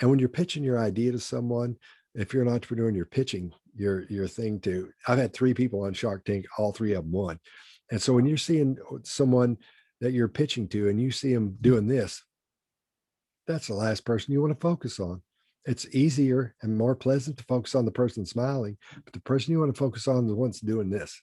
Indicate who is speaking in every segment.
Speaker 1: And when you're pitching your idea to someone, if you're an entrepreneur and you're pitching your thing to, I've had 3 people on Shark Tank, all 3 of them won. And so when you're seeing someone that you're pitching to and you see them doing this, that's the last person you want to focus on. It's easier and more pleasant to focus on the person smiling, but the person you want to focus on is the one's doing this.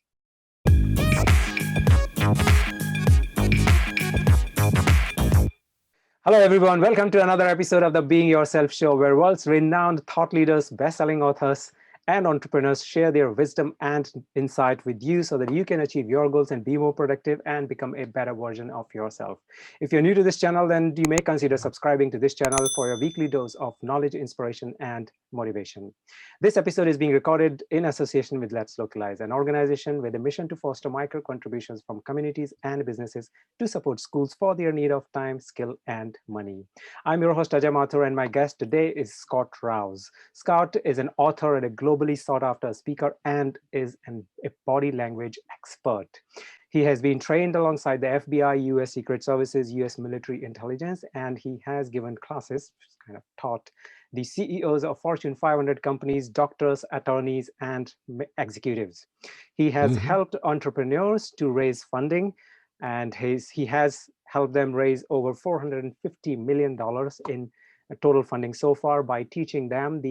Speaker 2: Hello, everyone. Welcome to another episode of the Being Yourself show, where world's renowned thought leaders, best-selling authors, and entrepreneurs share their wisdom and insight with you so that you can achieve your goals and be more productive and become a better version of yourself. If you're new to this channel, then you may consider subscribing to this channel for your weekly dose of knowledge, inspiration, and motivation. This episode is being recorded in association with Let's Localize, an organization with a mission to foster micro contributions from communities and businesses to support schools for their need of time, skill, and money. I'm your host, Ajay Mathur, and my guest today is Scott Rouse. Scott is an author and a globally sought after speaker and is a body language expert. He has been trained alongside the FBI, US Secret Services, US military intelligence, and he has given classes, kind of taught the CEOs of Fortune 500 companies, doctors, attorneys, and executives. He has helped entrepreneurs to raise funding, and he has helped them raise over $450 million in total funding so far by teaching them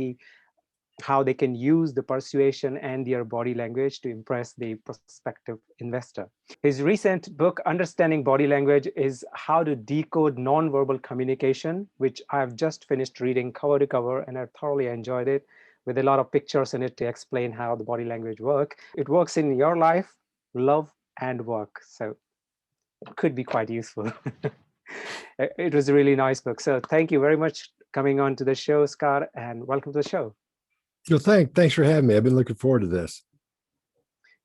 Speaker 2: how they can use the persuasion and their body language to impress the prospective investor. His recent book, Understanding Body Language, is how to decode nonverbal communication, which I've just finished reading cover to cover, and I thoroughly enjoyed it, with a lot of pictures in it to explain how the body language works. It works in your life, love, and work. So it could be quite useful. It was a really nice book. So thank you very much coming on to the show, Scott, and welcome to the show.
Speaker 1: Well, thanks for having me. I've been looking forward to this.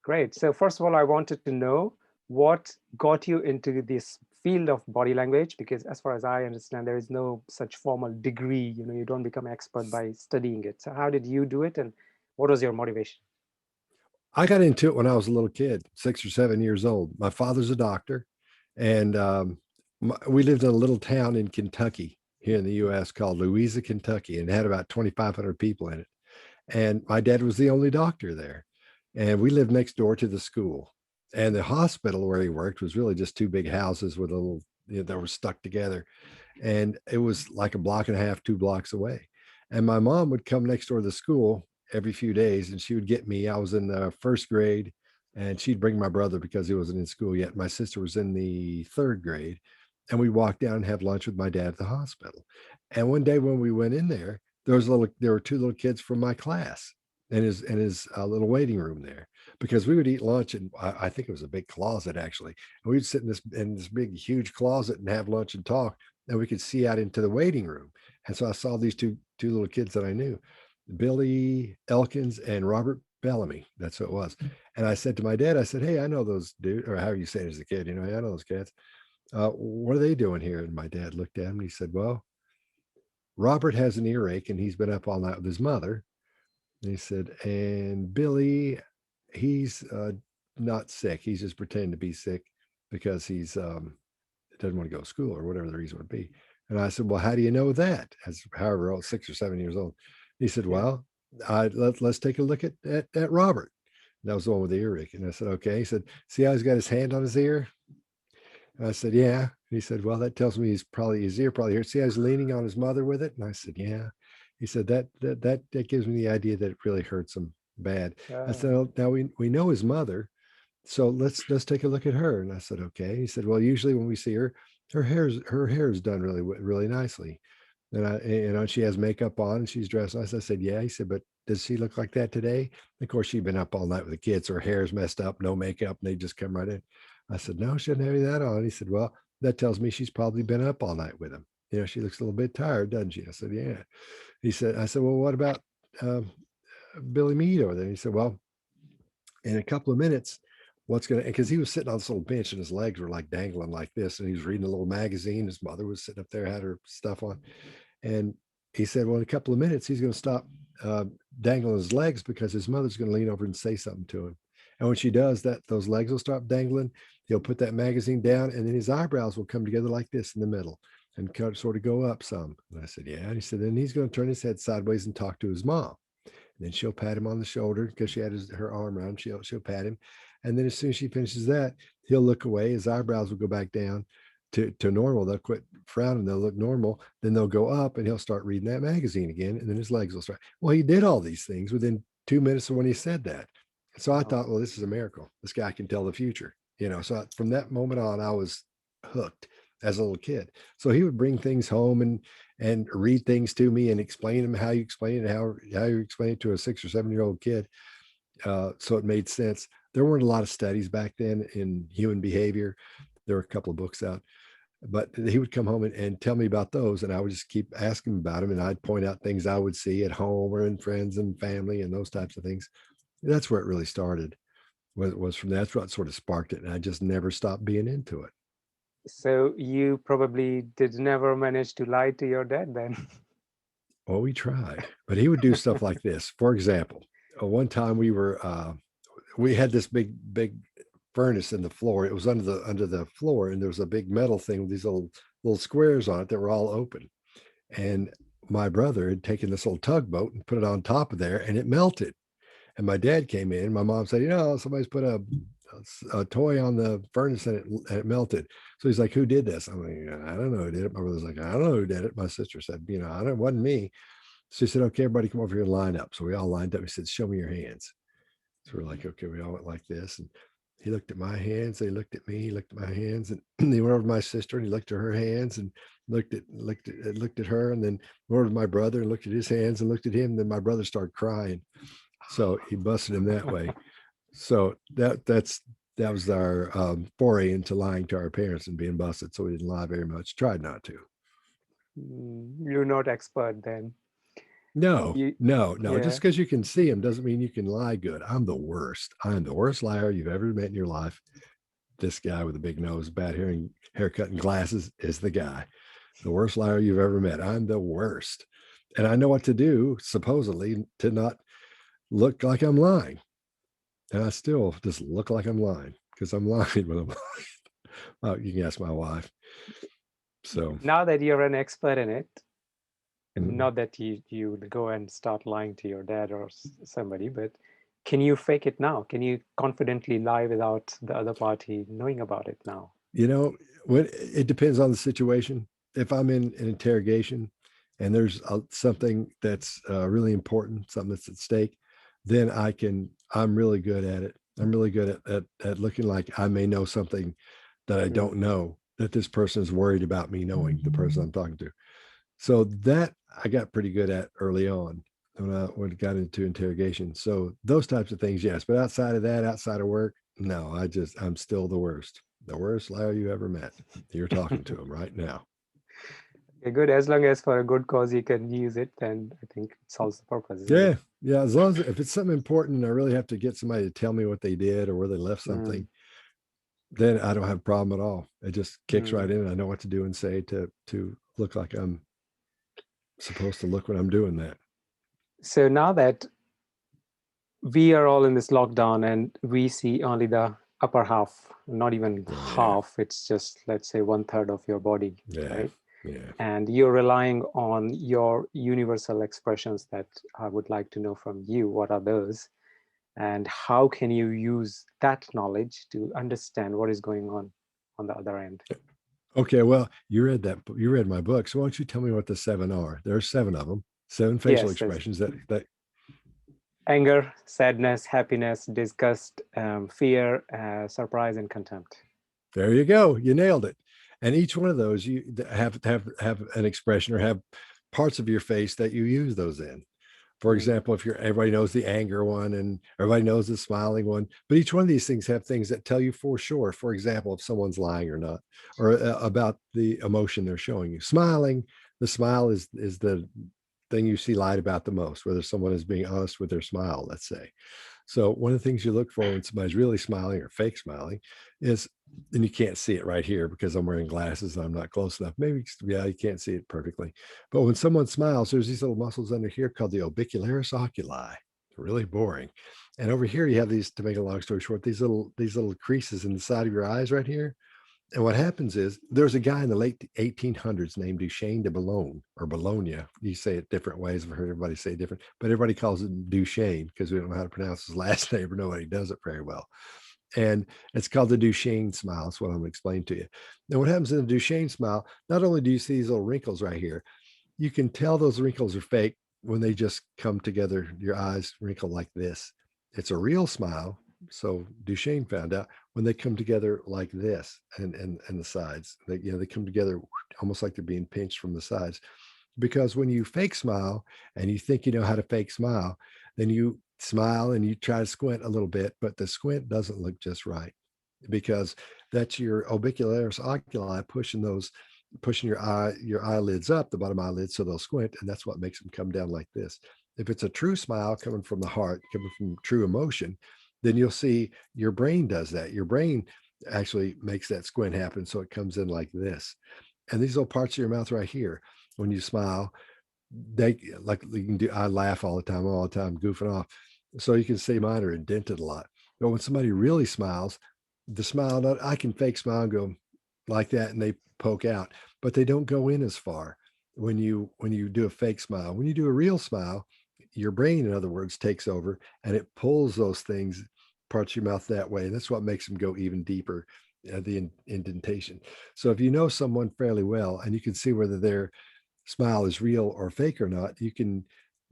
Speaker 2: Great. So first of all, I wanted to know what got you into this field of body language, because as far as I understand, there is no such formal degree. You don't become an expert by studying it. So how did you do it, and what was your motivation?
Speaker 1: I got into it when I was a little kid, 6 or 7 years old. My father's a doctor, and we lived in a little town in Kentucky here in the U.S. called Louisa, Kentucky, and it had about 2,500 people in it. And my dad was the only doctor there. And we lived next door to the school. And the hospital where he worked was really just 2 big houses with a little, that were stuck together. And it was like a block and a half, 2 blocks away. And my mom would come next door to the school every few days and she would get me. I was in the 1st grade and she'd bring my brother because he wasn't in school yet. My sister was in the 3rd grade. And we'd walk down and have lunch with my dad at the hospital. And one day when we went in there, there were 2 little kids from my class in his little waiting room there, because we would eat lunch, and I think it was a big closet actually. And we'd sit in this big huge closet and have lunch and talk, and we could see out into the waiting room. And so I saw these two little kids that I knew, Billy Elkins and Robert Bellamy. That's what it was. And I said to my dad, I said, "Hey, I know those dudes," or however you say it as a kid, I know those kids. What are they doing here? And my dad looked at him and he said, "Well, Robert has an earache and he's been up all night with his mother." And he said, "And Billy, he's not sick. He's just pretending to be sick because he's doesn't want to go to school or whatever the reason would be." And I said, "Well, how do you know that?" As however old, 6 or 7 years old. He said,
Speaker 2: Yeah.
Speaker 1: "Well, let's take a look at Robert." That was the one with the earache. And I said, "Okay." He said, "See how he's got his hand on his ear?" And I said, "Yeah." And he said, "Well, that tells me his ear probably hurts. See how he's leaning on his mother with it?" And I said, "Yeah." He said, that gives me the idea that it really hurts him bad." I said, "Oh, now we know his mother, so let's take a look at her." And I said, "Okay." He said, "Well, usually when we see her, her hair is done really nicely, and she has makeup on and she's dressed nice." I said, "Yeah." He said, "But does she look like that today?" Of course, she'd been up all night with the kids, so her hair's messed up, no makeup, and they just come right in. I said, "No, she doesn't have any of that on." He said, "Well, that tells me she's probably been up all night with him. She looks a little bit tired, doesn't she?" I said, "Yeah." I said, "Well, what about um, Billy Mead over there?" He said, "Well, in a couple of minutes, because he was sitting on this little bench and his legs were like dangling like this, and he was reading a little magazine. His mother was sitting up there, had her stuff on. And he said, well, in a couple of minutes, he's going to stop dangling his legs because his mother's going to lean over and say something to him. And when she does that, those legs will stop dangling. He'll put that magazine down, and then his eyebrows will come together like this in the middle. and sort of go up some. And I said, yeah. And he said, then he's going to turn his head sideways and talk to his mom. And then she'll pat him on the shoulder because she had her arm around. She'll pat him. And then as soon as she finishes that, he'll look away. His eyebrows will go back down to normal. They'll quit frowning. They'll look normal. Then they'll go up and he'll start reading that magazine again. And then his legs will start. Well, he did all these things within 2 minutes of when he said that. So I thought, well, this is a miracle. This guy can tell the future. So from that moment on, I was hooked as a little kid. So he would bring things home and read things to me and explain them how you explain it, how you explain it to a 6 or 7 year old kid. So it made sense. There weren't a lot of studies back then in human behavior. There were a couple of books out, but he would come home and tell me about those, and I would just keep asking about them, and I'd point out things I would see at home or in friends and family and those types of things. That's where it really started. Was from that's what sort of sparked it, and I just never stopped being into it.
Speaker 2: So you probably did never manage to lie to your dad then.
Speaker 1: Well, we tried, but he would do stuff like this. For example, one time we had this big furnace in the floor. It was under the floor, and there was a big metal thing with these little squares on it that were all open. And my brother had taken this little tugboat and put it on top of there, and it melted. And my dad came in. My mom said, somebody's put a toy on the furnace and it melted. So he's like, who did this? I'm like, I don't know who did it. My brother's like, I don't know who did it. My sister said, it wasn't me. So she said, okay, everybody come over here and line up. So we all lined up. He said, show me your hands. So we're like, okay, we all went like this. And he looked at my hands. They looked at me. He looked at my hands, and he went over to my sister and he looked at her hands and looked at her, and then went over to my brother and looked at his hands and looked at him. And then my brother started crying. So he busted him that way. So that was our foray into lying to our parents and being busted. So we didn't lie very much. Tried not to.
Speaker 2: You're not expert then.
Speaker 1: No.
Speaker 2: Yeah.
Speaker 1: Just because you can see him doesn't mean you can lie good. I'm the worst. I'm the worst liar you've ever met in your life. This guy with a big nose, bad haircut, and glasses is the guy. The worst liar you've ever met. I'm the worst. And I know what to do, supposedly, to not look like I'm lying. And I still just look like I'm lying because I'm lying when I'm lying. You can ask my wife. So
Speaker 2: now that you're an expert in it, not that you would go and start lying to your dad or somebody, but can you fake it now? Can you confidently lie without the other party knowing about it now?
Speaker 1: When it depends on the situation. If I'm in an interrogation and there's something that's really important, something that's at stake, then I'm really good at it. I'm really good at looking like I may know something that I don't know, that this person is worried about me knowing, the person I'm talking to. So that I got pretty good at early on when I got into interrogation. So those types of things, yes. But outside of that, outside of work, no, I'm still the worst liar you ever met. You're talking to him right now.
Speaker 2: Okay, good. As long as for a good cause you can use it, then I think it solves the purpose.
Speaker 1: Yeah. As long as if it's something important and I really have to get somebody to tell me what they did or where they left something, then I don't have a problem at all. It just kicks right in. I know what to do and say to look like I'm supposed to look when I'm doing that. So
Speaker 2: now that we are all in this lockdown and we see only the upper half, not even half, it's just, let's say, 1/3 of your body, right? Yeah. And you're relying on your universal expressions that I would like to know from you. What are those? And how can you use that knowledge to understand what is going on the other end? Okay, well, you read my book. So why don't you tell me what the 7 are? There are 7 of them, 7 facial expressions that anger, sadness, happiness, disgust, fear, surprise, and contempt. There you go. You nailed it. And each one of those, you have an expression or have parts of your face that you use those in. For example, if everybody knows the anger one and everybody knows the smiling one, but each one of these things have things that tell you for sure. For example, if someone's lying or not, or about the emotion they're showing you. Smiling, the smile is the thing you see lied about the most, whether someone is being honest with their smile, let's say. So one of the things you look for when somebody's really smiling or fake smiling is, and you can't see it right here because I'm wearing glasses and I'm not close enough. Maybe, yeah, you can't see it perfectly. But when someone smiles, there's these little muscles under here called the orbicularis oculi. They're really boring. And over here, you have these, to make a long story short, these little creases in the side of your eyes right here.
Speaker 1: And what happens is there's a guy in the late 1800s named Duchenne de Boulogne or Bologna. You say it different ways. I've heard everybody say it different, but everybody calls it Duchenne because we don't know how to pronounce his last name or nobody does it very well. And it's called the Duchenne smile. That's what I'm going to explain to you. Now, what happens in the Duchenne smile, not only do you see these little wrinkles right here, you can tell those wrinkles are fake when they just come together, your eyes wrinkle like this. It's a real smile. So Duchenne found out when they come together like this and the sides, they come together almost like they're being pinched from the sides. Because when you fake smile and you think you know how to fake smile, then you smile and you try to squint a little bit, but the squint doesn't look just right because that's your orbicularis oculi pushing your eyelids up, the bottom eyelids, so they'll squint, and that's what makes them come down like this. If it's a true smile coming from the heart, coming from true emotion, then you'll see your brain does that. Your brain actually makes that squint happen, so it comes in like this. And these little parts of your mouth right here, when you smile, they like you can do. I laugh all the time, goofing off. So you can see mine are indented a lot. But when somebody really smiles, the smile, I can fake smile and go like that, and they poke out, but they don't go in as far when you do a fake smile. When you do a real smile, your brain, in other words, takes over and it pulls those things, parts of your mouth that way. And that's what makes them go even deeper, indentation. So if you know someone fairly well and you can see whether their smile is real or fake or not, you can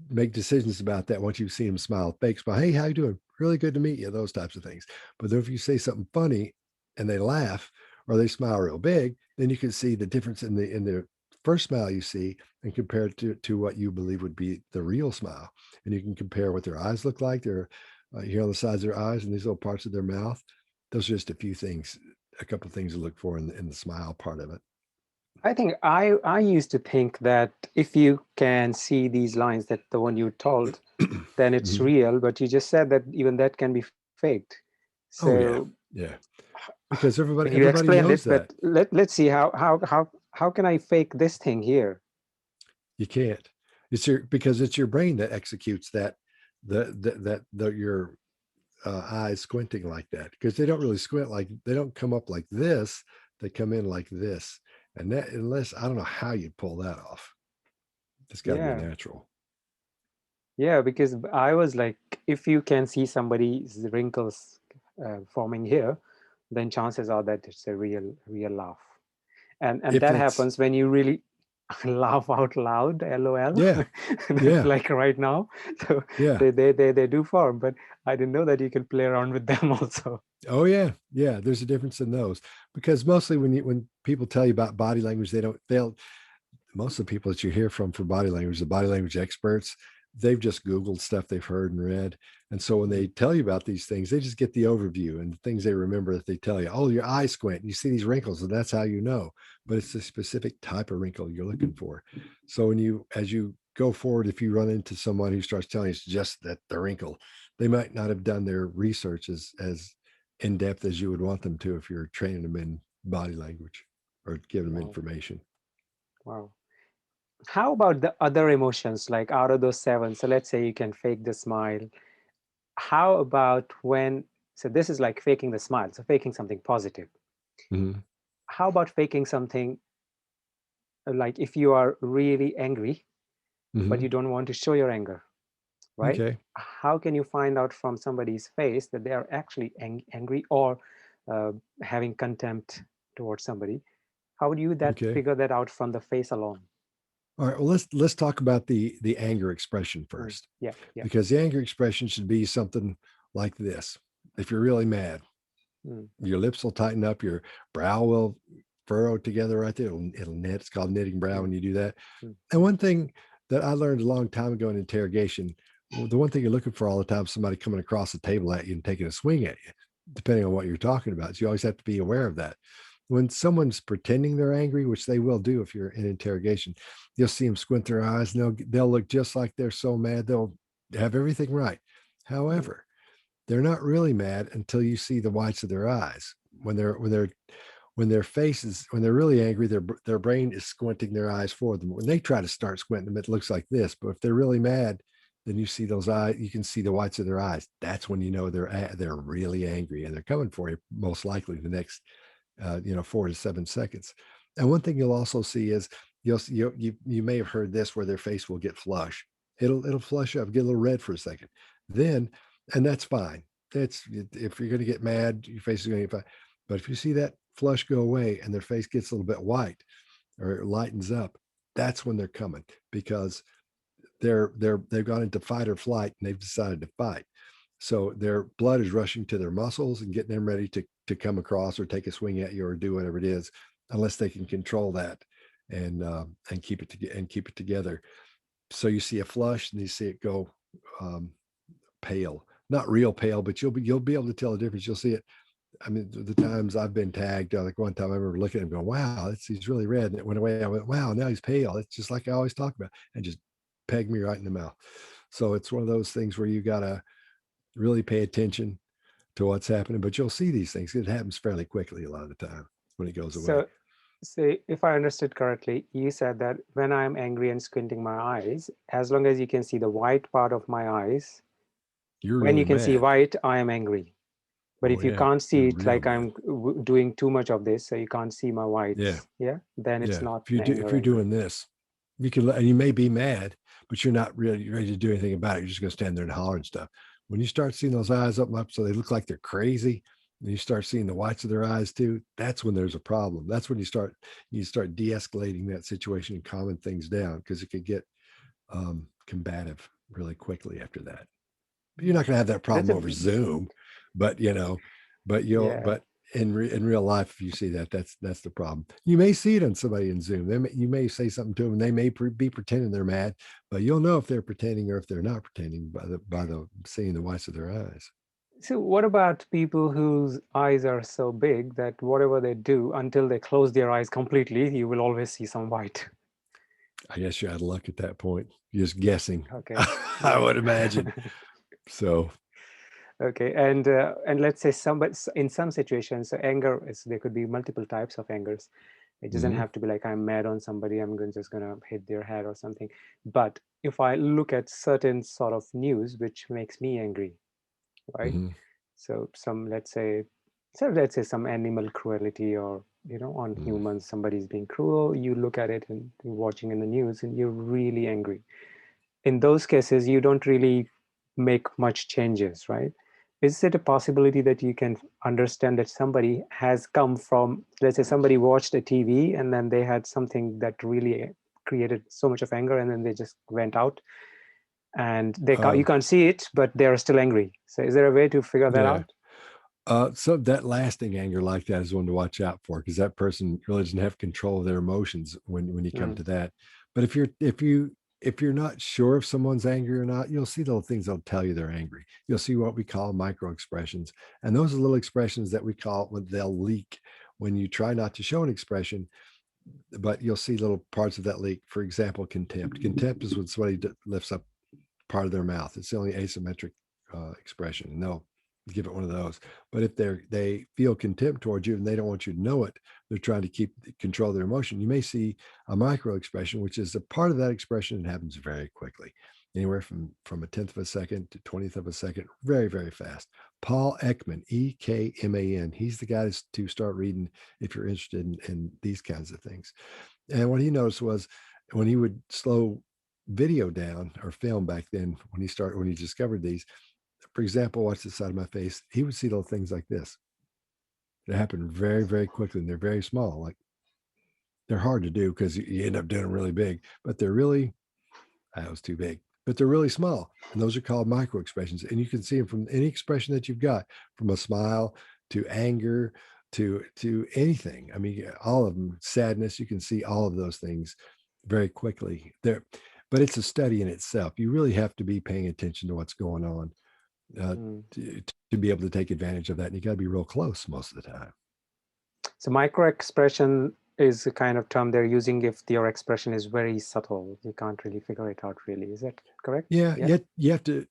Speaker 1: make decisions about that once you see them smile, fake smile. Hey, how you doing? Really good to meet you. Those types of things. But then if you say something funny and they laugh or they smile real big, then you can see the difference in the first smile you see and compare it to what you believe would be the real smile. And you can compare what their eyes look like. They're here on the sides of their eyes and these little parts of their mouth. Those are just a few things, a couple of things to look for in the smile part of it.
Speaker 2: I think I used to think that if you can see these lines, that the one you told, then it's
Speaker 1: Mhm.
Speaker 2: real. But you just said that even that can be faked.
Speaker 1: Oh yeah,
Speaker 2: So
Speaker 1: yeah. Because
Speaker 2: you
Speaker 1: everybody
Speaker 2: explained
Speaker 1: knows
Speaker 2: it, but
Speaker 1: that.
Speaker 2: let's see how can I fake this thing here?
Speaker 1: You can't. Because it's your brain that executes that your eyes squinting like that because they don't really squint like they don't come up like this. They come in like this, and that unless I don't know how you pull that off. It's got to be
Speaker 2: Yeah,
Speaker 1: natural.
Speaker 2: yeah, because I was like, if you can see somebody's wrinkles forming here, then chances are that it's a real laugh. And
Speaker 1: If
Speaker 2: that
Speaker 1: it's
Speaker 2: happens when you really laugh out loud, lol,
Speaker 1: yeah, yeah,
Speaker 2: like right now. So
Speaker 1: yeah.
Speaker 2: they do form, but I didn't know that you can play around with them also.
Speaker 1: Oh yeah, yeah. There's a difference in those because mostly when people tell you about body language, they'll most of the people that you hear from for body language, the body language experts, they've just Googled stuff they've heard and read. And so when
Speaker 2: Mm.
Speaker 1: they tell you about these things, they just get the overview and the things they remember that they tell you. Oh, your eye squint, you see these wrinkles, and that's how you know. But it's a specific type of wrinkle you're looking for. So as you go forward, if you run into someone who starts telling you it's just that the wrinkle, they might not have done their research as in depth as you would want them to if you're training them in body language or giving them
Speaker 2: Wow,
Speaker 1: information.
Speaker 2: wow. How about the other emotions, like out of those seven? So let's say you can fake the smile. How about when, so this is like faking the smile, so faking something positive.
Speaker 1: Mhm.
Speaker 2: How about faking something like if you are really angry, but you
Speaker 1: Mhm.
Speaker 2: don't want to show your anger, right?
Speaker 1: Okay.
Speaker 2: How can you find out from somebody's face that they are actually angry or uh, having contempt towards somebody? How would you that
Speaker 1: Okay.
Speaker 2: figure that out from the face alone?
Speaker 1: All right. Well, let's talk about the anger expression
Speaker 2: Mm,
Speaker 1: first,
Speaker 2: yeah, yeah.
Speaker 1: because the anger expression should be something like this. If you're really mad,
Speaker 2: Mm,
Speaker 1: your lips will tighten up, your brow will furrow together right there. It'll knit. It's called knitting brow
Speaker 2: mm,
Speaker 1: when you do that.
Speaker 2: mm,
Speaker 1: And
Speaker 2: mm.
Speaker 1: one thing that I learned a long time ago in interrogation, the one thing you're looking for all the time is somebody coming across the table at you and taking a swing at you, depending on what you're talking about. So you always have to be aware of that. When someone's pretending they're angry, which they will do if you're in interrogation, you'll see them squint their eyes and they'll look just like they're so mad. They'll have everything right.
Speaker 2: Mm.
Speaker 1: However, they're not really mad until you see the whites of their eyes. When their faces, when they're really angry, their brain is squinting their eyes for them. When they try to start squinting them, it looks like this. But if they're really mad, then you see those eyes. You can see the whites of their eyes. That's when you know they're really angry and they're coming for you. Most likely the 4 to 7 seconds. And one thing you'll also see is you may have heard this where their face will get flush. It'll flush up, get a little red for a second. Then, and that's fine. That's if you're going to get mad, your face is going to get fine. But if you see that flush go away and their face gets a little bit white or it lightens up, that's when they're coming because they've gone into fight or flight and they've decided to fight. So their blood is rushing to their muscles and getting them ready to come across or take a swing at you or do whatever it is, unless they can control that and keep it together. So you see a flush and you see it go pale, not real pale, but you'll be able to tell the difference. You'll see it. I mean, the times I've been tagged, like one time I remember looking at him going, wow, he's really red. And it went away. I went, wow, now he's pale. It's just like I always talk about, and just pegged me right in the mouth. So it's one of those things where you got to really pay attention to what's happening, but you'll see these things. It happens fairly quickly a lot of the time when it goes away.
Speaker 2: So if I understood correctly, you said that when I'm angry and squinting my eyes, as long as you can see the white part of my eyes,
Speaker 1: You're
Speaker 2: when
Speaker 1: really
Speaker 2: you can see
Speaker 1: mad.
Speaker 2: white, I am angry. But if you
Speaker 1: Yeah,
Speaker 2: can't see
Speaker 1: you're
Speaker 2: it,
Speaker 1: real
Speaker 2: like
Speaker 1: mad.
Speaker 2: I'm doing too much of this, so you can't see my
Speaker 1: Yeah,
Speaker 2: whites, then it's
Speaker 1: yeah.
Speaker 2: not
Speaker 1: If you're
Speaker 2: anger.
Speaker 1: doing this, and you may be mad, but you're not really ready to do anything about it. You're just going to stand there and holler and stuff. When you start seeing those eyes up so they look like they're crazy, and you start seeing the whites of their eyes too, that's when there's a problem. That's when you start de-escalating that situation and calming things down, because it could get combative really quickly after that. But you're not going to have that
Speaker 2: That's
Speaker 1: problem over Zoom, but
Speaker 2: yeah.
Speaker 1: but in real life, if you see that, that's the problem. You may see it on somebody in Zoom. You may say something to them, and they may be pretending they're mad, but you'll know if they're pretending or if they're not pretending by the seeing the whites of their eyes.
Speaker 2: So what about people whose eyes are so big that whatever they do, until they close their eyes completely, you will always see some white?
Speaker 1: I guess you're out of luck at that point. You're just guessing,
Speaker 2: Okay.
Speaker 1: I
Speaker 2: Yeah.
Speaker 1: would imagine. So,
Speaker 2: Okay. And let's say somebody in some situations, so anger is there could be multiple types of angers. It doesn't
Speaker 1: mhm,
Speaker 2: have to be like I'm mad on somebody, just gonna hit their head or something. But if I look at certain sort of news which makes me angry, right?
Speaker 1: mhm,
Speaker 2: So let's say some animal cruelty, or on
Speaker 1: mhm.
Speaker 2: humans, somebody's being cruel. You look at it and you're watching in the news and you're really angry. In those cases, you don't really make much changes, right? Is it a possibility that you can understand that somebody has come from, let's say somebody watched a TV and then they had something that really created so much of anger, and then they just went out and you
Speaker 1: Um,
Speaker 2: can't see it, but they're still angry. So is there a way to figure that
Speaker 1: yeah.
Speaker 2: out?
Speaker 1: So that lasting anger like that is one to watch out for, because that person really doesn't have control of their emotions when you come
Speaker 2: Mm,
Speaker 1: to that. But if you're not sure if someone's angry or not, you'll see little things that'll tell you they're angry. You'll see what we call micro expressions, and those are little expressions that we call when they'll leak when you try not to show an expression, but you'll see little parts of that leak. For example, contempt. Contempt is when somebody lifts up part of their mouth. It's the only asymmetric expression, and they'll give it one of those. But if they feel contempt towards you and they don't want you to know it, they're trying to keep control of their emotion. You may see a micro expression, which is a part of that expression that happens very quickly, anywhere from a tenth of a second to 20th of a second, very, very fast. Paul Ekman, Ekman, he's the guy to start reading if you're interested in these kinds of things. And what he noticed was when he would slow video down, or film back then, when he discovered these, for example, watch the side of my face, he would see little things like this that happen very, very quickly, and they're very small. Like, they're hard to do because you end up doing them really big, but they're really, that was too big, but they're really small. And those are called micro expressions. And you can see them from any expression that you've got, from a smile to anger to anything. I mean, all of them, sadness, you can see all of those things very quickly there. But it's a study in itself. You really have to be paying attention to what's going on uh,
Speaker 2: mm.
Speaker 1: to be able to take advantage of that. And you got to be real close most of the time.
Speaker 2: So micro expression is a kind of term they're using if your expression is very subtle. You can't really figure it out, really. Is that correct?
Speaker 1: Yeah,
Speaker 2: Yeah.
Speaker 1: yet you have to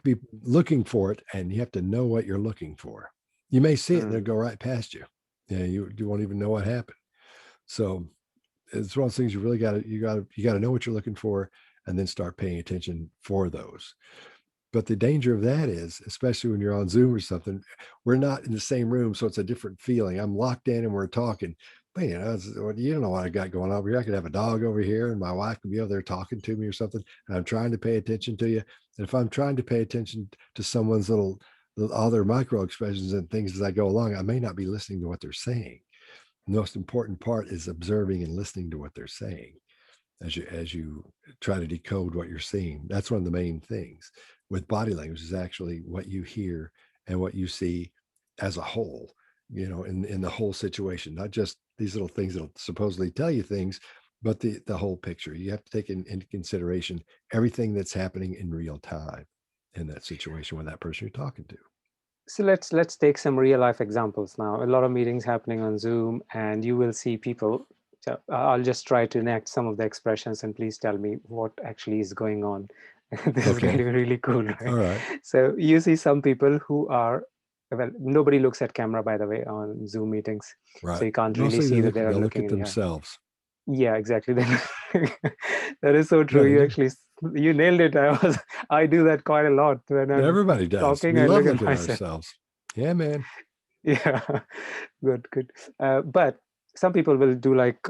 Speaker 1: be looking for it, and you have to know what you're looking for. You may see it and it'll
Speaker 2: Mm.
Speaker 1: go right past you. Yeah, you won't even know what happened. So it's one of those things you really got to know what you're looking for, and then start paying attention for those. But the danger of that is, especially when you're on Zoom or something, we're not in the same room, so it's a different feeling. I'm locked in and we're talking. But you don't know what I got going on over here. I could have a dog over here, and my wife could be over there talking to me or something. And I'm trying to pay attention to you. And if I'm trying to pay attention to someone's all their micro expressions and things as I go along, I may not be listening to what they're saying. The most important part is observing and listening to what they're saying as you try to decode what you're seeing. That's one of the main things with body language, is actually what you hear and what you see as a whole, in the whole situation, not just these little things that'll supposedly tell you things, but the whole picture. You have to take into consideration everything that's happening in real time in that situation with that person you're talking to.
Speaker 2: So let's take some real life examples now. A lot of meetings happening on Zoom, and you will see people. So I'll just try to enact some of the expressions, and please tell me what actually is going on. This is going to be really cool, right?
Speaker 1: All right.
Speaker 2: So you see some people who are, well, nobody looks at camera, by the way, on Zoom meetings.
Speaker 1: Right.
Speaker 2: So you can't
Speaker 1: Mostly
Speaker 2: really see that
Speaker 1: they'll
Speaker 2: they're
Speaker 1: look
Speaker 2: looking
Speaker 1: at
Speaker 2: in the eye.
Speaker 1: themselves.
Speaker 2: Yeah, exactly. That is so true.
Speaker 1: Yeah, they
Speaker 2: You
Speaker 1: do.
Speaker 2: actually, you nailed it. I do that quite a lot when I'm
Speaker 1: Everybody does.
Speaker 2: talking.
Speaker 1: We
Speaker 2: I
Speaker 1: love
Speaker 2: look at
Speaker 1: looking at
Speaker 2: myself.
Speaker 1: ourselves. Yeah, man.
Speaker 2: Yeah, good. But some people will do like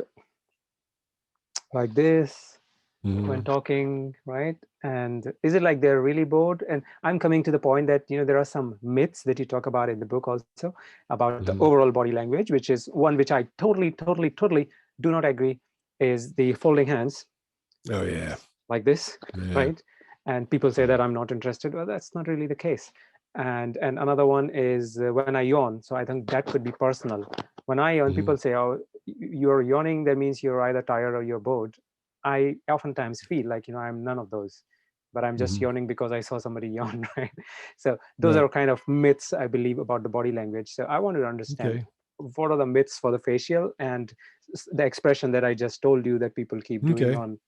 Speaker 2: this when talking, right? And is it like they're really bored? And I'm coming to the point that there are some myths that you talk about in the book also about the overall body language, which is one which I totally do not agree, is the folding hands.
Speaker 1: Oh yeah.
Speaker 2: Like this,
Speaker 1: Yeah.
Speaker 2: right? And people say that I'm not interested. Well, that's not really the case. And another one is when I yawn. So I think that could be personal. When I yawn, people say, "Oh, you're yawning. That means you're either tired or you're bored." I oftentimes feel like I'm none of those, but I'm just yawning because I saw somebody yawn, right? So those
Speaker 1: Right.
Speaker 2: are kind of myths, I believe, about the body language. So I wanted to understand what are the myths for the facial and the expression that I just told you that people keep doing on.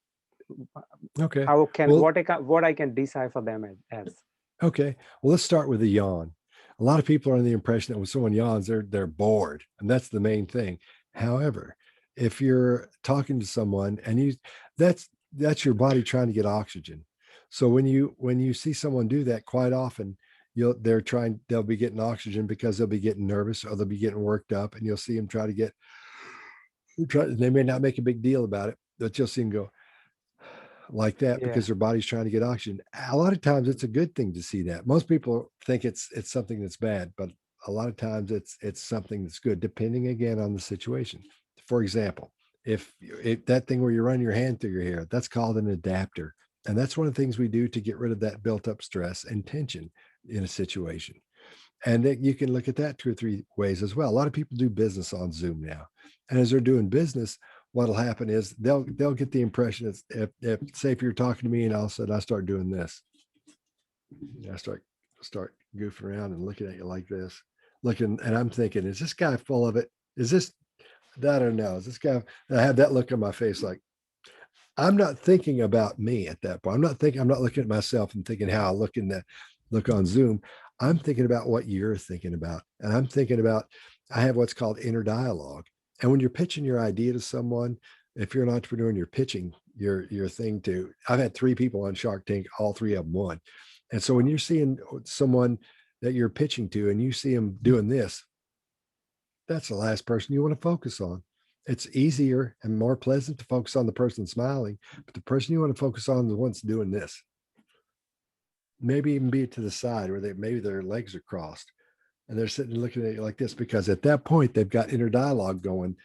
Speaker 1: Okay.
Speaker 2: How can
Speaker 1: Well,
Speaker 2: what I can decipher them as?
Speaker 1: okay. Well, let's start with the yawn. A lot of people are under the impression that when someone yawns, they're bored, and that's the main thing. However, if you're talking to someone and that's your body trying to get oxygen. So when you see someone do that, quite often they'll be getting oxygen because they'll be getting nervous or they'll be getting worked up, and you'll see them they may not make a big deal about it, but you'll see them go like that
Speaker 2: Yeah.
Speaker 1: because their body's trying to get oxygen. A lot of times it's a good thing to see that. Most people think it's something that's bad, but a lot of times it's something that's good, depending again on the situation. For example, if that thing where you run your hand through your hair, that's called an adapter. And that's one of the things we do to get rid of that built up stress and tension in a situation. And you can look at that 2 or 3 ways as well. A lot of people do business on Zoom now. And as they're doing business, what'll happen is they'll get the impression if say if you're talking to me and all of a sudden I start doing this, I start goofing around and looking at you like this, looking, and I'm thinking, is this guy full of it? Is this, I don't know, is this guy, I have that look on my face like I'm not thinking about me at that point. I'm not looking at myself and thinking how I look on Zoom. I'm thinking about what you're thinking about. And I'm thinking about, I have what's called inner dialogue. And when you're pitching your idea to someone, if you're an entrepreneur and you're pitching your thing to, I've had 3 people on Shark Tank, all 3 of them won. And so when you're seeing someone that you're pitching to and you see them doing this, that's the last person you want to focus on. It's easier and more pleasant to focus on the person smiling, but the person you want to focus on is the one's doing this. Maybe even be it to the side where maybe their legs are crossed and they're sitting looking at you like this, because at that point they've got inner dialogue going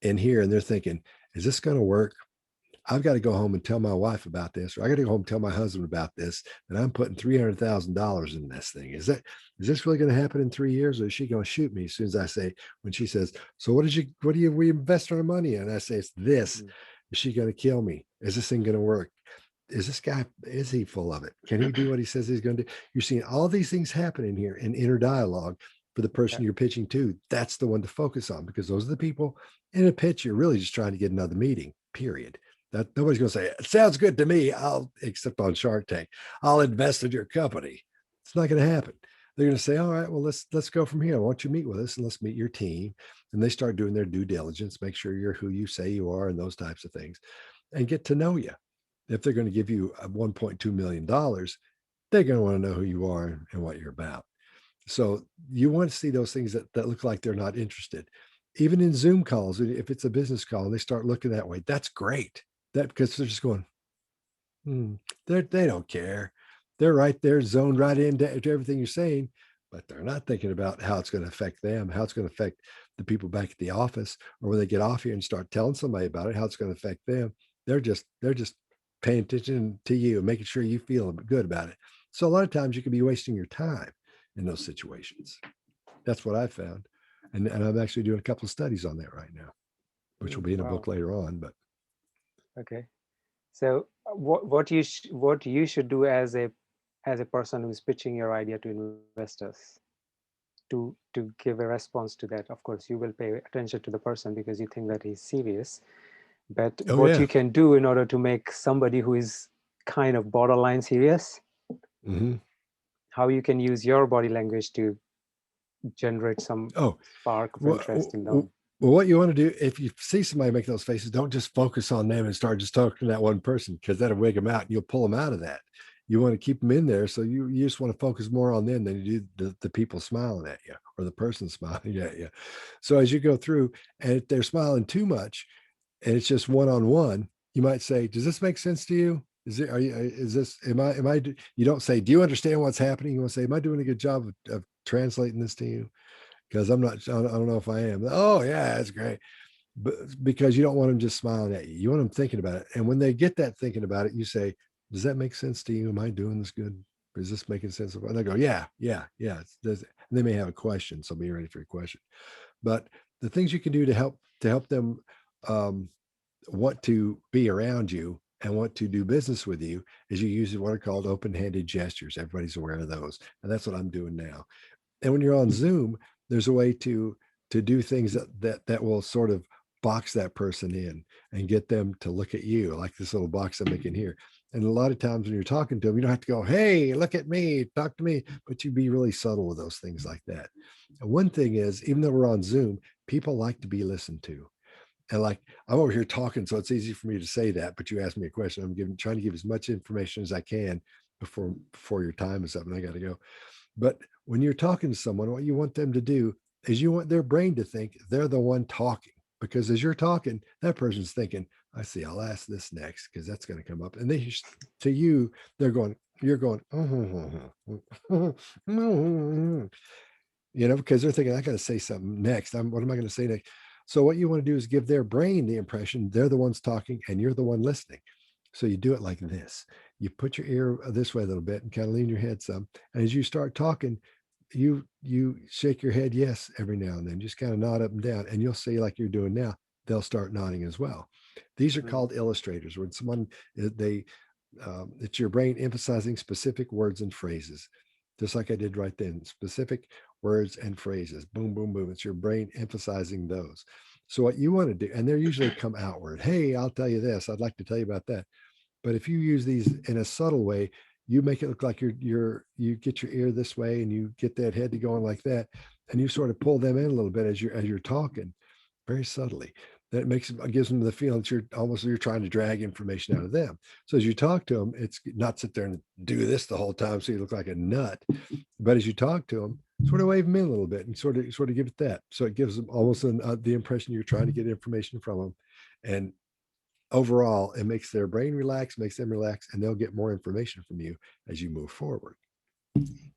Speaker 1: in here and they're thinking, is this going to work? I've got to go home and tell my wife about this, or I got to go home and tell my husband about this, and I'm putting $300,000 in this thing. Is this really going to happen in 3 years, or is she going to shoot me as soon as I say, when she says, so what do we invest our money in? And I say, it's this. Is she going to kill me? Is this thing going to work? Is he full of it? Can he do what he says he's going to do? You're seeing all these things happening here in inner dialogue for the person you're pitching to. That's the one to focus on, because those are the people in a pitch. You're really just trying to get another meeting, period. That nobody's going to say, it sounds good to me. Except on Shark Tank, I'll invest in your company. It's not going to happen. They're going to say, all right, well, let's go from here. Why don't you meet with us and let's meet your team? And they start doing their due diligence, make sure you're who you say you are and those types of things, and get to know you. If they're going to give you $1.2 million, they're going to want to know who you are and what you're about. So you want to see those things that look like they're not interested. Even in Zoom calls, if it's a business call and they start looking that way, that's great. That because they're just going, they don't care. They're right there, zoned right into everything you're saying, but they're not thinking about how it's going to affect them, how it's going to affect the people back at the office, or when they get off here and start telling somebody about it, how it's going to affect them. They're just paying attention to you and making sure you feel good about it. So a lot of times you can be wasting your time in those situations. That's what I found. And I'm actually doing a couple of studies on that right now, which will be in a book
Speaker 2: Wow.
Speaker 1: later on. But
Speaker 2: Okay. So what you should do as a person who's pitching your idea to investors to give a response to that. Of course, you will pay attention to the person because you think that he's serious. But
Speaker 1: oh
Speaker 2: what
Speaker 1: yeah.
Speaker 2: you can do in order to make somebody who is kind of borderline serious,
Speaker 1: Mm-hmm.
Speaker 2: how you can use your body language to generate some
Speaker 1: Oh,
Speaker 2: spark of
Speaker 1: well,
Speaker 2: interest in them.
Speaker 1: what you want to do if you see somebody make those faces, don't just focus on them and start just talking to that one person because that'll wig them out and you'll pull them out of that. You want to keep them in there. So you just want to focus more on them than you do the people smiling at you or the person smiling at you. So as you go through and if they're smiling too much and it's just one-on-one, you might say, does this make sense to you? Is this, am I, you don't say, do you understand what's happening? You want to say, am I doing a good job of translating this to you? Because I don't know if I am. Oh yeah, that's great. But because you don't want them just smiling at you. You want them thinking about it. And when they get that thinking about it, you say, does that make sense to you? Am I doing this good? Is this making sense? And they go, yeah, yeah, yeah. And they may have a question. So be ready for your question. But the things you can do to help them um, want to be around you and want to do business with you is you use what are called open-handed gestures. Everybody's aware of those. And that's what I'm doing now. And when you're on Zoom, there's a way to do things that will sort of box that person in and get them to look at you, like this little box I'm making here. And a lot of times when you're talking to them, you don't have to go, hey, look at me, talk to me, but you be really subtle with those things like that. And one thing is, even though we're on Zoom, people like to be listened to. And like I'm over here talking, so it's easy for me to say that. But you asked me a question. Trying to give as much information as I can before your time is up, and I got to go. But when you're talking to someone, what you want them to do is you want their brain to think they're the one talking. Because as you're talking, that person's thinking, I see, I'll ask this next because that's going to come up. And they, to you, they're going, you're going, because they're thinking, I got to say something next. What am I going to say next? So what you want to do is give their brain the impression they're the ones talking and you're the one listening. So you do it like this. You put your ear this way a little bit and kind of lean your head some. And as you start talking, you shake your head yes every now and then, just kind of nod up and down, and you'll see like you're doing now, they'll start nodding as well. These are called illustrators. When someone they it's your brain emphasizing specific words and phrases, just like I did right then. Specific words and phrases, boom, boom, boom. It's your brain emphasizing those. So what you want to do, and they're usually come outward. Hey, I'll tell you this. I'd like to tell you about that. But if you use these in a subtle way, you make it look like you get your ear this way and you get that head to going like that, and you sort of pull them in a little bit as you're talking, very subtly. That gives them the feeling that you're trying to drag information out of them. So as you talk to them, it's not sit there and do this the whole time so you look like a nut. But as you talk to them, sort of wave them in a little bit and sort of give it that. So it gives them almost the impression you're trying to get information from them, and overall, it makes their brain relax, makes them relax, and they'll get more information from you as you move forward.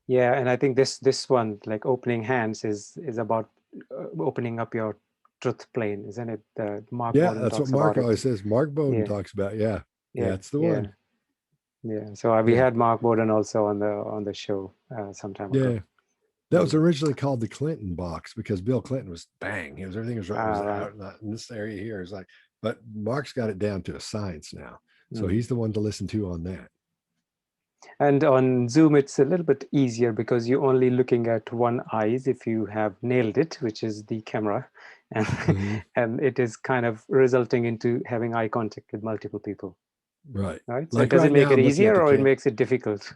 Speaker 2: Yeah, and I think this one, like opening hands, is about opening up your truth plane, isn't it? Mark
Speaker 1: Yeah,
Speaker 2: Bowden
Speaker 1: that's what
Speaker 2: talks
Speaker 1: Mark
Speaker 2: about it.
Speaker 1: always says. Mark Bowden
Speaker 2: Yeah,
Speaker 1: talks about. Yeah,
Speaker 2: yeah,
Speaker 1: that's the
Speaker 2: yeah,
Speaker 1: one.
Speaker 2: yeah. So we
Speaker 1: Yeah,
Speaker 2: had Mark Bowden also on the show some time ago.
Speaker 1: yeah. That was
Speaker 2: Mm.
Speaker 1: originally called the Clinton box because Bill Clinton was bang. Everything was
Speaker 2: Right.
Speaker 1: out in this area here. It's like, but Mark's got it down to a science now. So
Speaker 2: Mm.
Speaker 1: he's the one to listen to on that.
Speaker 2: And on Zoom, it's a little bit easier because you're only looking at one eyes if you have nailed it, which is the camera, and
Speaker 1: Mhm.
Speaker 2: and it is kind of resulting into having eye contact with multiple people.
Speaker 1: Right.
Speaker 2: Right. So
Speaker 1: Like
Speaker 2: does
Speaker 1: right
Speaker 2: it make
Speaker 1: now,
Speaker 2: it
Speaker 1: I'm looking at
Speaker 2: easier
Speaker 1: the
Speaker 2: or it
Speaker 1: camera.
Speaker 2: makes it difficult?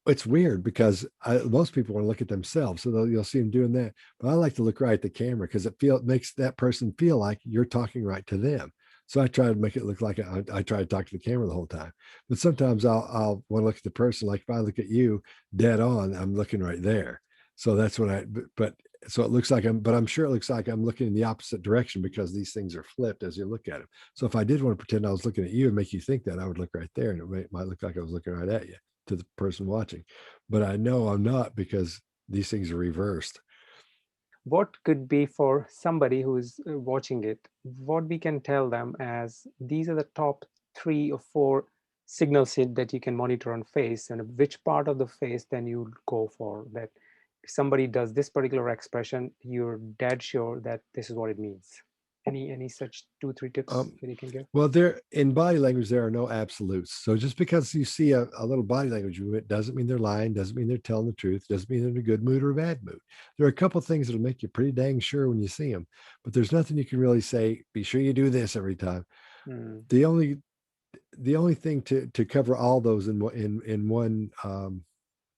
Speaker 1: It's weird because most people want to look at themselves, so you'll see them doing that. But I like to look right at the camera because it makes that person feel like you're talking right to them. So I try to make it look like I try to talk to the camera the whole time. But sometimes I'll want to look at the person. Like if I look at you dead on, I'm looking right there. So that's when but so it looks like but I'm sure it looks like I'm looking in the opposite direction because these things are flipped as you look at them. So if I did want to pretend I was looking at you and make you think that, I would look right there and might look like I was looking right at you to the person watching. But I know I'm not because these things are reversed.
Speaker 2: What could be for somebody who is watching it, what we can tell them as these are the top 3 or 4 signals that you can monitor on face, and which part of the face then you go for that. If somebody does this particular expression, you're dead sure that this is what it means. Any such 2 3 tips
Speaker 1: Um,
Speaker 2: that you can give?
Speaker 1: Well, there in body language, there are no absolutes. So just because you see a little body language movement doesn't mean they're lying, doesn't mean they're telling the truth, doesn't mean they're in a good mood or a bad mood. There are a couple of things that'll make you pretty dang sure when you see them, but there's nothing you can really say, be sure you do this every time.
Speaker 2: Hmm.
Speaker 1: The only thing to cover all those in one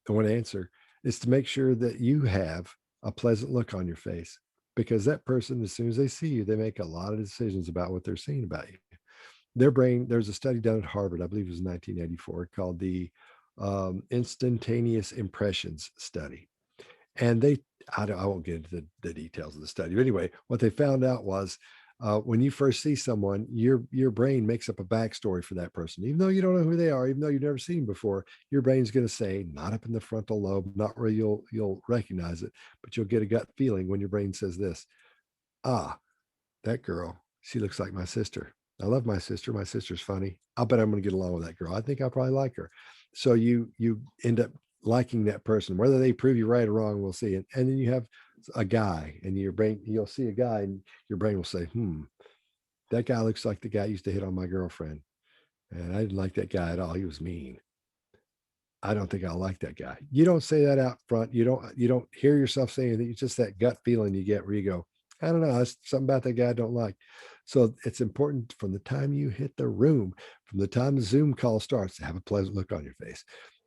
Speaker 1: answer is to make sure that you have a pleasant look on your face, because that person, as soon as they see you, they make a lot of decisions about what they're seeing about you. Their brain, there's a study done at Harvard, I believe it was 1984, called the instantaneous impressions study. And I won't get into the details of the study, but anyway, what they found out was when you first see someone, your brain makes up a backstory for that person, even though you don't know who they are, even though you've never seen them before. Your brain's going to say, not up in the frontal lobe, not where you'll recognize it, but you'll get a gut feeling when your brain says this: ah, that girl, she looks like my sister. I love my sister. My sister's funny. I'll bet I'm going to get along with that girl. I think I'll probably like her. So you end up liking that person, whether they prove you right or wrong, we'll see. And then you have a guy, and your brain, you'll see a guy, and your brain will say, that guy looks like the guy who used to hit on my girlfriend. And I didn't like that guy at all. He was mean. I don't think I'll like that guy. You don't say that out front. You don't hear yourself saying that. It's just that gut feeling you get where you go, I don't know. That's something about that guy I don't like. So it's important from the time you hit the room, from the time the Zoom call starts, to have a pleasant look on your face.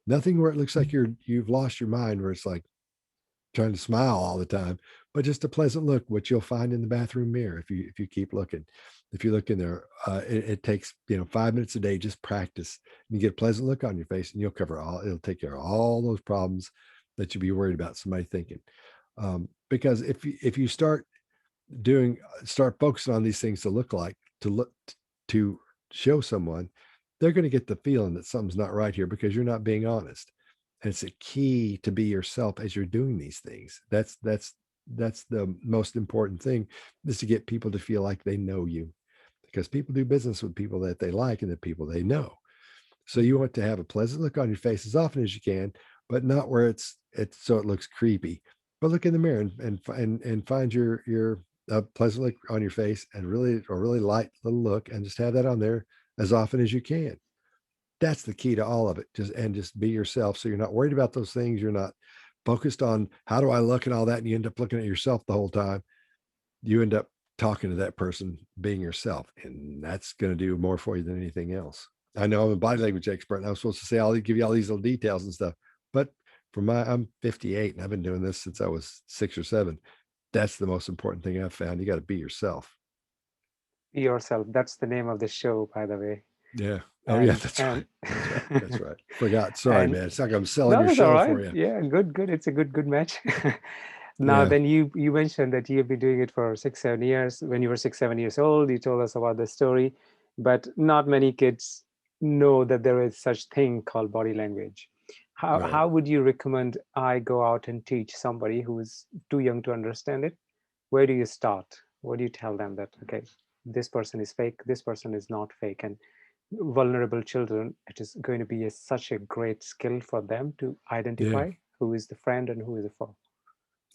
Speaker 1: Nothing where it looks like you've lost your mind, where it's like trying to smile all the time, but just a pleasant look, which you'll find in the bathroom mirror if you keep looking. If you look in there, it takes 5 minutes a day, just practice. And you get a pleasant look on your face, and you'll cover all. It'll take care of all those problems that you'd be worried about somebody thinking. Because if you start focusing on these things to show someone, they're going to get the feeling that something's not right here because you're not being honest. And it's a key to be yourself as you're doing these things. That's the most important thing, is to get people to feel like they know you, because people do business with people that they like and the people they know. So you want to have a pleasant look on your face as often as you can, but not where it's so it looks creepy. But look in the mirror and find your pleasant look on your face, and really light little look, and just have that on there as often as you can. That's the key to all of it. Just be yourself. So you're not worried about those things. You're not focused on how do I look and all that. And you end up looking at yourself the whole time. You end up talking to that person, being yourself. And that's going to do more for you than anything else. I know I'm a body language expert, and I was supposed to say, I'll give you all these little details and stuff. But I'm 58 and I've been doing this since I was 6 or 7. That's the most important thing I've found. You got to be yourself.
Speaker 2: Be yourself. That's the name of the show, by the way.
Speaker 1: Yeah. Oh yeah,
Speaker 2: and
Speaker 1: that's right.
Speaker 2: and
Speaker 1: That's right. That's right. Forgot. Sorry,
Speaker 2: and
Speaker 1: man. It's like I'm selling
Speaker 2: no,
Speaker 1: your
Speaker 2: that's all
Speaker 1: show
Speaker 2: right.
Speaker 1: for you.
Speaker 2: Yeah, good. It's a good match. Now,
Speaker 1: Yeah.
Speaker 2: then you mentioned that you've been doing it for 6 7 years. When you were 6 7 years old, you told us about the story, but not many kids know that there is such thing called body language.
Speaker 1: Right.
Speaker 2: How would you recommend I go out and teach somebody who is too young to understand it? Where do you start? What do you tell them that, okay, this person is fake, this person is not fake? And vulnerable children, it is going to be such a great skill for them to
Speaker 1: Yeah.
Speaker 2: identify who is the friend and who is the foe.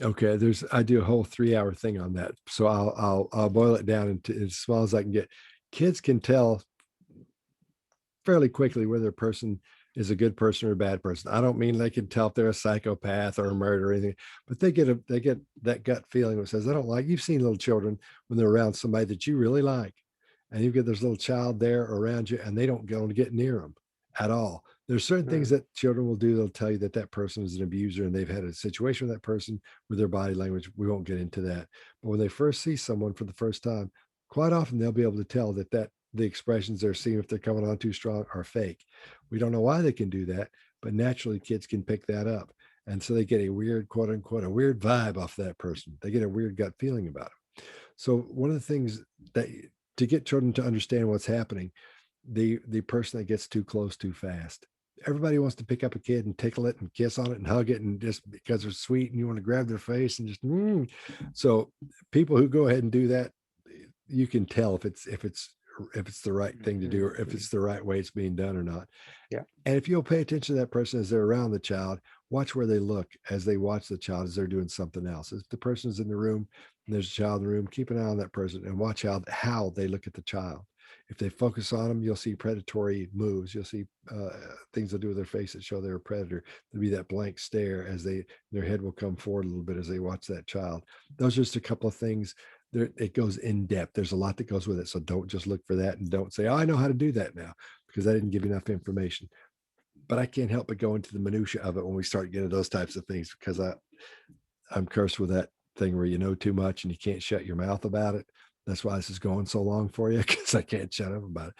Speaker 1: Okay. I do a whole 3 hour thing on that. So I'll boil it down into as small as I can get. Kids can tell fairly quickly whether a person is a good person or a bad person. I don't mean they can tell if they're a psychopath or a murderer or anything, but they get that gut feeling that says, I don't like. You've seen little children when they're around somebody that you really like, and you get this little child there around you, and they don't go and get near them at all. There's certain things
Speaker 2: Mm,
Speaker 1: that children will do. They'll tell you that that person is an abuser and they've had a situation with that person with their body language. We won't get into that. But when they first see someone for the first time, quite often they'll be able to tell that the expressions they're seeing, if they're coming on too strong, are fake. We don't know why they can do that, but naturally kids can pick that up. And so they get a weird, quote unquote, a weird vibe off that person. They get a weird gut feeling about them. So one of the things that to get children to understand what's happening, the person that gets too close too fast. Everybody wants to pick up a kid and tickle it and kiss on it and hug it, and just because they're sweet and you want to grab their face and just So people who go ahead and do that, you can tell if it's the right thing to do, or if it's the right way it's being done or not.
Speaker 2: Yeah.
Speaker 1: And if you'll pay attention to that person as they're around the child, watch where they look as they watch the child as they're doing something else. If the person's in the room and there's a child in the room, keep an eye on that person and watch how they look at the child. If they focus on them, you'll see predatory moves. You'll see things they'll do with their face that show they're a predator. There'll be that blank stare as their head will come forward a little bit as they watch that child. Those are just a couple of things. It goes in depth. There's a lot that goes with it. So don't just look for that, and don't say, "Oh, I know how to do that now," because I didn't give you enough information. But I can't help but go into the minutia of it when we start getting those types of things, because I'm cursed with that thing where you know too much and you can't shut your mouth about it. That's why this is going so long for you, because I can't shut up about it.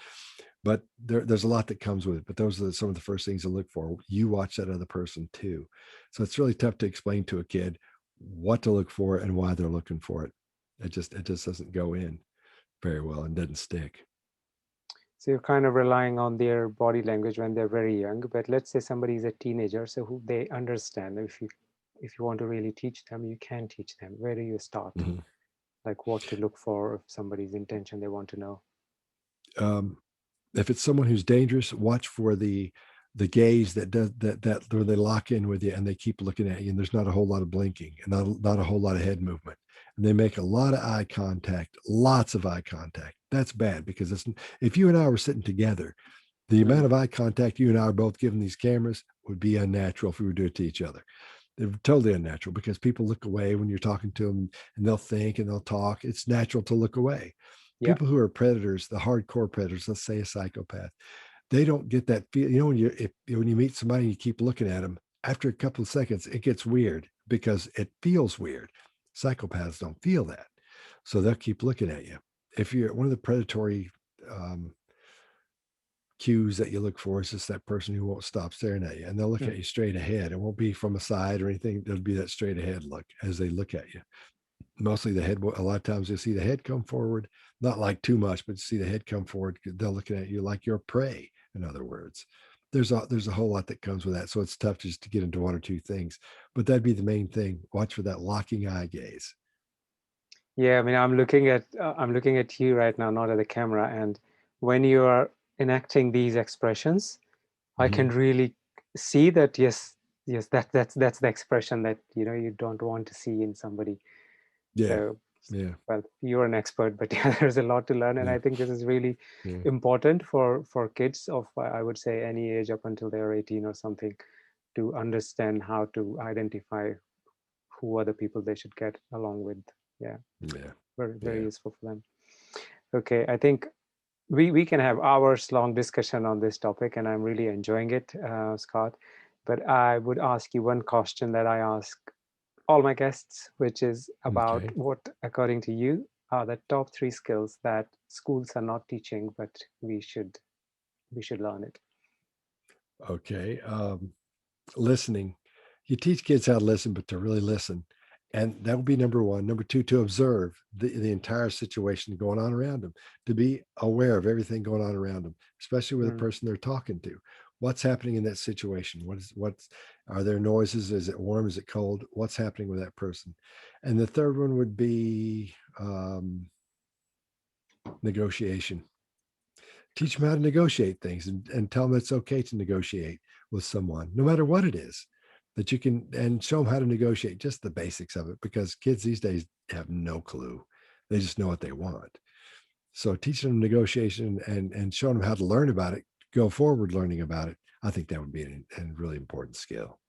Speaker 1: But there's a lot that comes with it. But those are some of the first things to look for. You watch that other person too. So it's really tough to explain to a kid what to look for and why they're looking for it. It just doesn't go in very well and doesn't stick.
Speaker 2: So you're kind of relying on their body language when they're very young. But let's say somebody is a teenager, so who they understand. If you want to really teach them, you can teach them. Where do you start?
Speaker 1: Mhm.
Speaker 2: Like what to look for if somebody's intention they want to know.
Speaker 1: If it's someone who's dangerous, watch for the gaze that does that where they lock in with you and they keep looking at you, and there's not a whole lot of blinking and not a whole lot of head movement, and they make a lot of eye contact, lots of eye contact. That's bad, because if you and I were sitting together, the amount of eye contact you and I are both giving these cameras would be unnatural if we were to do it to each other. They're totally unnatural, because people look away when you're talking to them, and they'll think and they'll talk. It's natural to look away.
Speaker 2: Yeah.
Speaker 1: People who are predators, the hardcore predators, let's say a psychopath, they don't get that feel. When you meet somebody and you keep looking at them, after a couple of seconds, it gets weird because it feels weird. Psychopaths don't feel that. So they'll keep looking at you. If you're one of the predatory cues that you look for, is just that person who won't stop staring at you, and they'll look at you straight ahead. It won't be from a side or anything. There'll be that straight ahead look as they look at you. Mostly the head. A lot of times you'll see the head come forward, not like too much, but see the head come forward. They're looking at you like you're prey. In other words, there's a whole lot that comes with that. So it's tough just to get into one or two things, but that'd be the main thing. Watch for that locking eye gaze.
Speaker 2: Yeah, I mean, I'm looking at you right now, not at the camera, and when you are enacting these expressions, I can
Speaker 1: Mhm.
Speaker 2: really see that. Yes, yes, that's the expression that you don't want to see in somebody.
Speaker 1: Yeah,
Speaker 2: So,
Speaker 1: yeah,
Speaker 2: well, you're an expert, but yeah, there's a lot to learn, and
Speaker 1: yeah,
Speaker 2: I think this is really
Speaker 1: yeah,
Speaker 2: important for kids of, I would say, any age up until they're 18 or something, to understand how to identify who are the people they should get along with. Yeah,
Speaker 1: yeah,
Speaker 2: very very
Speaker 1: yeah.
Speaker 2: useful for them. Okay, I think we can have hours long discussion on this topic, and I'm really enjoying it, Scott. But I would ask you one question that I ask all my guests, which is about
Speaker 1: Okay,
Speaker 2: what, according to you, are the top 3 skills that schools are not teaching, but we should learn it.
Speaker 1: okay. Listening. You teach kids how to listen, but to really listen. And that would be number one. Number two, to observe the entire situation going on around them, to be aware of everything going on around them, especially with the
Speaker 2: Mm.
Speaker 1: person they're talking to. What's happening in that situation? Are there noises? Is it warm? Is it cold? What's happening with that person? And the third one would be negotiation. Teach them how to negotiate things, and tell them it's okay to negotiate with someone, no matter what it is, that you can, and show them how to negotiate, just the basics of it, because kids these days have no clue. They just know what they want. So teaching them negotiation and showing them how to learn about it, go forward learning about it, I think that would be a really important skill.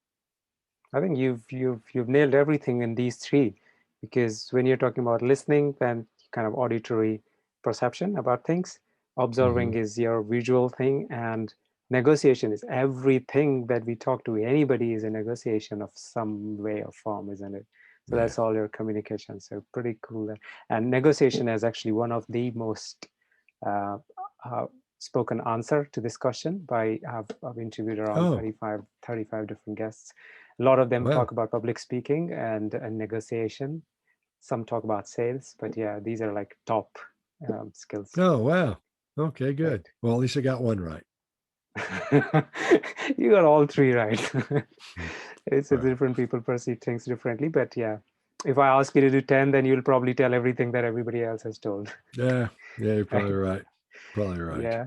Speaker 2: I think you've nailed everything in these 3, because when you're talking about listening, then kind of auditory perception about things,
Speaker 1: Mm-hmm.
Speaker 2: observing is your visual thing, and negotiation is everything that we talk to. Anybody is a negotiation of some way or form, isn't it? So
Speaker 1: Yeah.
Speaker 2: that's all your communication. So pretty cool. And negotiation is actually one of the most, uh, spoken answer to this question by I've interviewed around
Speaker 1: Oh,
Speaker 2: 35 different guests. A lot of them
Speaker 1: wow.
Speaker 2: talk about public speaking and negotiation. Some talk about sales, but yeah, these are like top skills,
Speaker 1: Oh, wow. Okay,
Speaker 2: right?
Speaker 1: good. Well, at least I got one right.
Speaker 2: You got all three right.
Speaker 1: Hmm.
Speaker 2: It's
Speaker 1: Right.
Speaker 2: different people perceive things differently, but yeah, if I ask you to do 10, then you'll probably tell everything that everybody else has told.
Speaker 1: Yeah. Yeah, you're probably
Speaker 2: Right?
Speaker 1: right. Probably right.
Speaker 2: Yeah.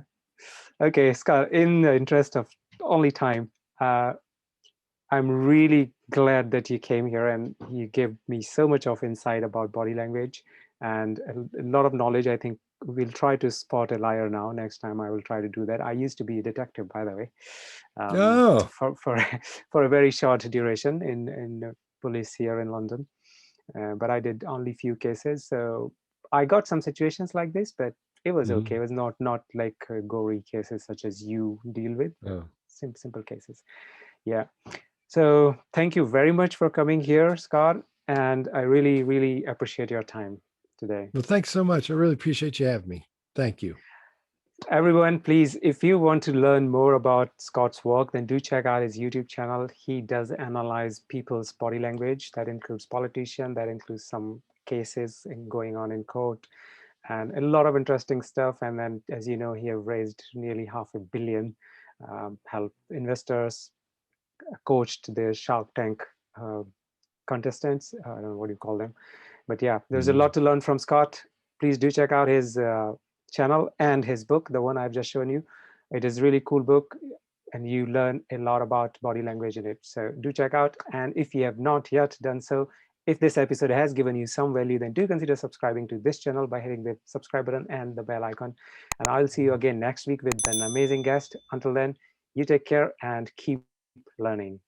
Speaker 2: Okay, Scott, in the interest of only time, uh, I'm really glad that you came here and you gave me so much of insight about body language and a lot of knowledge. I think we'll try to spot a liar now. Next time I will try to do that. I used to be a detective, by the way,
Speaker 1: Oh,
Speaker 2: for for a very short duration in police here in London. But I did only few cases, so I got some situations like this, but it was okay.
Speaker 1: mhm.
Speaker 2: It was not like gory cases such as you deal with, but
Speaker 1: Oh.
Speaker 2: simple cases. Yeah. So thank you very much for coming here, Scott, and I really appreciate your time today.
Speaker 1: Well, thanks so much. I really appreciate you having me. Thank you.
Speaker 2: Everyone, please, if you want to learn more about Scott's work, then do check out his YouTube channel. He does analyze people's body language. That includes politicians, that includes some cases going on in court, and a lot of interesting stuff. And then, as you know, he have raised nearly $500 million, helped investors, coached the Shark Tank uh, contestants. I don't know what you call them, but yeah, there's a
Speaker 1: Mhm.
Speaker 2: lot to learn from Scott. Please do check out his channel and his book, the one I've just shown you. It is really cool book, and you learn a lot about body language in it. So do check out. And if you have not yet done so, if this episode has given you some value, then do consider subscribing to this channel by hitting the subscribe button and the bell icon. And I'll see you again next week with an amazing guest. Until then, you take care and keep learning.